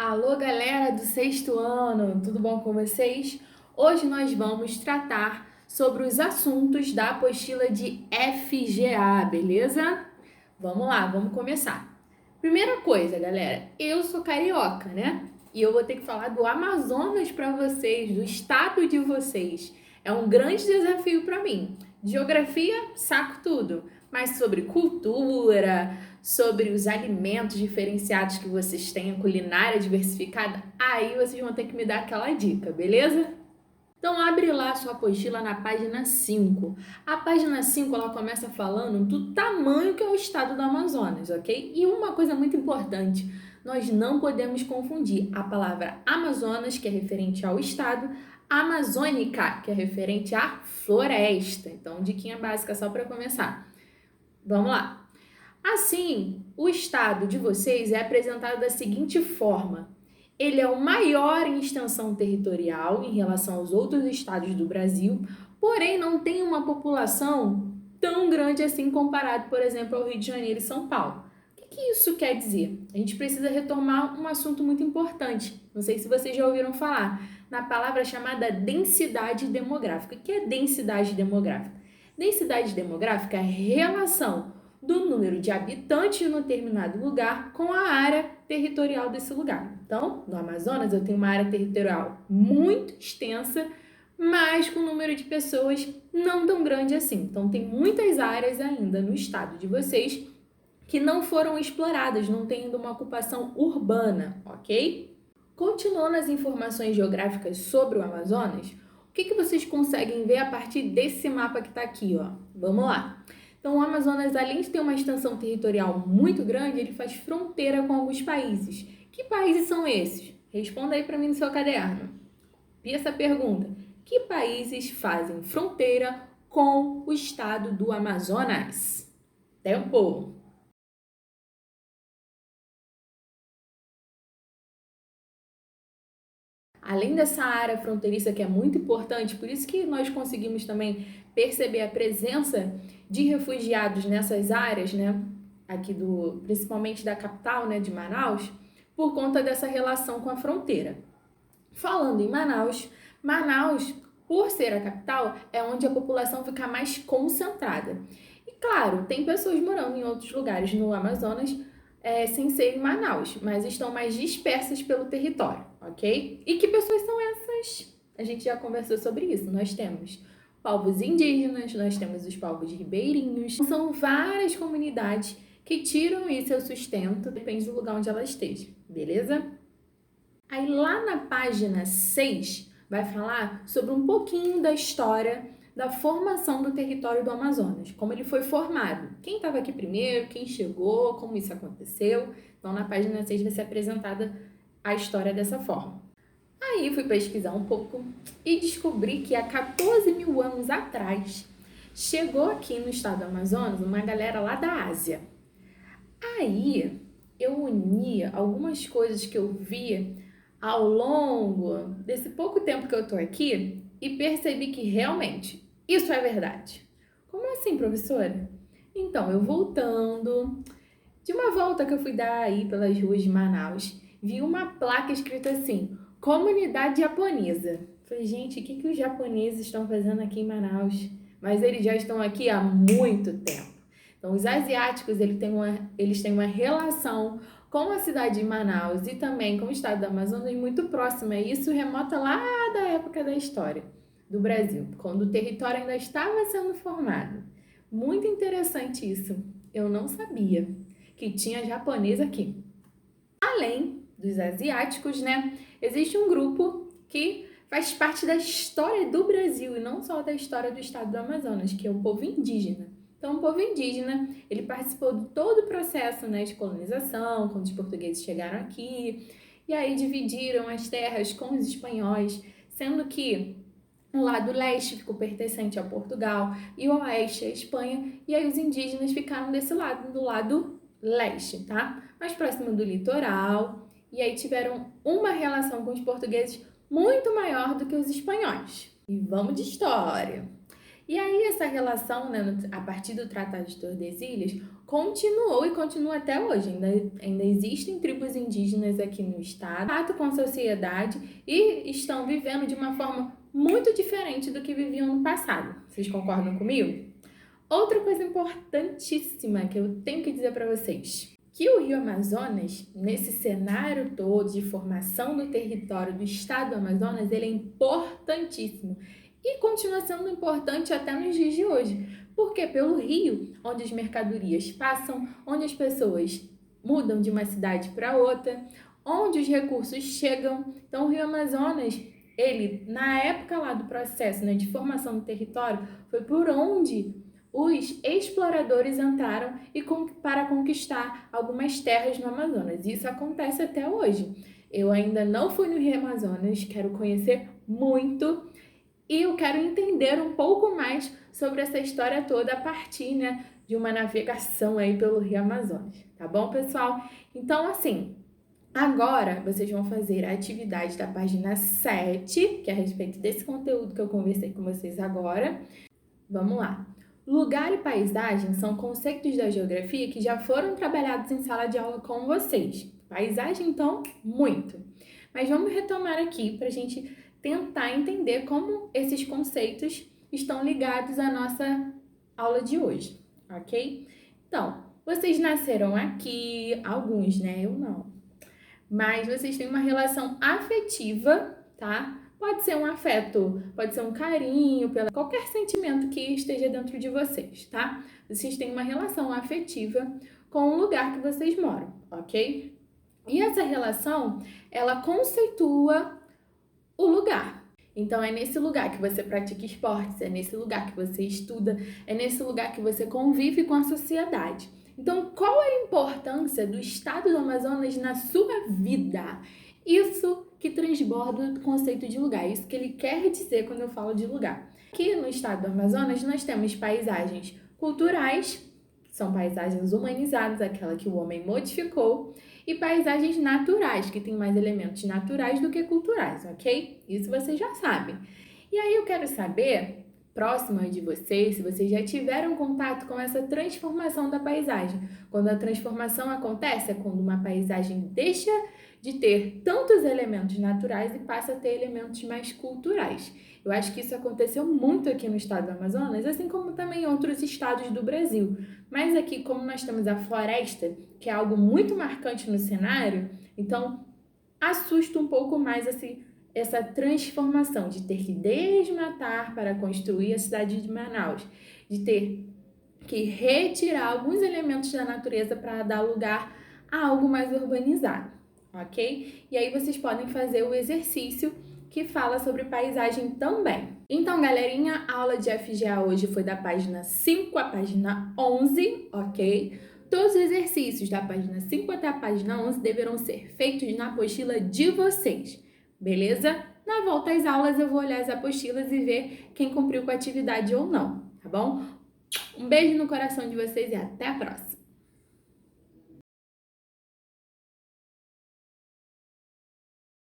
Alô, galera do sexto ano, tudo bom com vocês? Hoje nós vamos tratar sobre os assuntos da apostila de FGA, beleza? Vamos lá, vamos começar. Primeira coisa, galera, eu sou carioca, né? E eu vou ter que falar do Amazonas para vocês, do estado de vocês. É um grande desafio para mim. Geografia, saco tudo, mas sobre cultura, sobre os alimentos diferenciados que vocês têm, a culinária diversificada, aí vocês vão ter que me dar aquela dica, beleza? Então abre lá a sua apostila na página 5. A página 5 ela começa falando do tamanho que é o estado do Amazonas, ok? E uma coisa muito importante, nós não podemos confundir a palavra Amazonas, que é referente ao estado, amazônica, que é referente à floresta. Então, diquinha básica só para começar. Vamos lá. Assim, o estado de vocês é apresentado da seguinte forma: ele é o maior em extensão territorial em relação aos outros estados do Brasil, porém não tem uma população tão grande assim comparado, por exemplo, ao Rio de Janeiro e São Paulo. O que isso quer dizer? A gente precisa retomar um assunto muito importante. Não sei se vocês já ouviram falar na palavra chamada densidade demográfica. O que é densidade demográfica? Densidade demográfica é a relação do número de habitantes no determinado lugar com a área territorial desse lugar. Então, no Amazonas eu tenho uma área territorial muito extensa, mas com um número de pessoas não tão grande assim. Então, tem muitas áreas ainda no estado de vocês que não foram exploradas, não tem ainda uma ocupação urbana, ok? Continuando as informações geográficas sobre o Amazonas, o que vocês conseguem ver a partir desse mapa que está aqui, ó? Vamos lá. Então, o Amazonas, além de ter uma extensão territorial muito grande, ele faz fronteira com alguns países. Que países são esses? Responda aí para mim no seu caderno. E essa pergunta: que países fazem fronteira com o estado do Amazonas? Tempo! Além dessa área fronteiriça que é muito importante, por isso que nós conseguimos também perceber a presença de refugiados nessas áreas, né? Aqui principalmente da capital, né, de Manaus, por conta dessa relação com a fronteira. Falando em Manaus, Manaus, por ser a capital, é onde a população fica mais concentrada. E claro, tem pessoas morando em outros lugares no Amazonas, sem ser em Manaus, mas estão mais dispersas pelo território, ok? E que pessoas são essas? A gente já conversou sobre isso. Nós temos povos indígenas, nós temos os povos ribeirinhos. São várias comunidades que tiram aí seu sustento, depende do lugar onde ela esteja, beleza? Aí lá na página 6 vai falar sobre um pouquinho da história da formação do território do Amazonas, como ele foi formado, quem estava aqui primeiro, quem chegou, como isso aconteceu. Então na página 6 vai ser apresentada a história dessa forma. Aí fui pesquisar um pouco e descobri que há 14 mil anos atrás chegou aqui no estado do Amazonas uma galera lá da Ásia. Aí eu unia algumas coisas que eu via ao longo desse pouco tempo que eu tô aqui e percebi que realmente isso é verdade. Como assim, professora? Então, eu voltando, de uma volta que eu fui dar aí pelas ruas de Manaus, vi uma placa escrita assim: Comunidade Japonesa. Falei, gente, o que os japoneses estão fazendo aqui em Manaus? Mas eles já estão aqui há muito tempo. Então, os asiáticos eles têm uma relação com a cidade de Manaus e também com o estado do Amazonas muito próxima. E isso remota lá da época da história do Brasil, quando o território ainda estava sendo formado. Muito interessante isso. Eu não sabia que tinha japonês aqui. Além dos asiáticos, né? Existe um grupo que faz parte da história do Brasil e não só da história do estado do Amazonas, que é o povo indígena. Então, o povo indígena, ele participou de todo o processo, né, de colonização, quando os portugueses chegaram aqui, e aí dividiram as terras com os espanhóis, sendo que o lado leste ficou pertencente a Portugal e o oeste a Espanha, e aí os indígenas ficaram desse lado, do lado leste, tá? Mais próximo do litoral, e aí tiveram uma relação com os portugueses muito maior do que os espanhóis. E vamos de história! E aí essa relação, né, a partir do Tratado de Tordesilhas, continuou e continua até hoje. Ainda existem tribos indígenas aqui no estado, com a sociedade, e estão vivendo de uma forma muito diferente do que viviam no passado. Vocês concordam comigo? Outra coisa importantíssima que eu tenho que dizer para vocês, que o Rio Amazonas, nesse cenário todo de formação do território do estado do Amazonas, ele é importantíssimo e continua sendo importante até nos dias de hoje. Porque pelo rio, onde as mercadorias passam, onde as pessoas mudam de uma cidade para outra, onde os recursos chegam. Então o Rio Amazonas, ele, na época lá do processo, né, de formação do território, foi por onde os exploradores entraram para conquistar algumas terras no Amazonas. Isso acontece até hoje. Eu ainda não fui no Rio Amazonas, quero conhecer muito e eu quero entender um pouco mais sobre essa história toda a partir, né, de uma navegação aí pelo Rio Amazonas. Tá bom, pessoal? Então, assim, agora vocês vão fazer a atividade da página 7, que é a respeito desse conteúdo que eu conversei com vocês agora. Vamos lá. Lugar e paisagem são conceitos da geografia que já foram trabalhados em sala de aula com vocês. Paisagem, então, muito. Mas vamos retomar aqui para a gente tentar entender como esses conceitos estão ligados à nossa aula de hoje, ok? Então, vocês nasceram aqui, alguns, né? Eu não. Mas vocês têm uma relação afetiva, tá? Pode ser um afeto, pode ser um carinho, qualquer sentimento que esteja dentro de vocês, tá? Vocês têm uma relação afetiva com o lugar que vocês moram, ok? E essa relação, ela conceitua o lugar. Então, é nesse lugar que você pratica esportes, é nesse lugar que você estuda, é nesse lugar que você convive com a sociedade. Então, qual é a importância do estado do Amazonas na sua vida? Isso que transborda o conceito de lugar, isso que ele quer dizer quando eu falo de lugar. Aqui no estado do Amazonas, nós temos paisagens culturais, são paisagens humanizadas, aquela que o homem modificou, e paisagens naturais, que tem mais elementos naturais do que culturais, ok? Isso vocês já sabem. E aí eu quero saber, próximo de vocês, se vocês já tiveram contato com essa transformação da paisagem. Quando a transformação acontece, é quando uma paisagem deixa de ter tantos elementos naturais e passa a ter elementos mais culturais. Eu acho que isso aconteceu muito aqui no estado do Amazonas, assim como também em outros estados do Brasil. Mas aqui, como nós temos a floresta, que é algo muito marcante no cenário, então assusta um pouco mais essa transformação de ter que desmatar para construir a cidade de Manaus, de ter que retirar alguns elementos da natureza para dar lugar a algo mais urbanizado, ok? E aí vocês podem fazer o exercício que fala sobre paisagem também. Então, galerinha, a aula de FGA hoje foi da página 5 à página 11, ok? Todos os exercícios da página 5 até a página 11 deverão ser feitos na apostila de vocês, beleza? Na volta às aulas eu vou olhar as apostilas e ver quem cumpriu com a atividade ou não, tá bom? Um beijo no coração de vocês e até a próxima!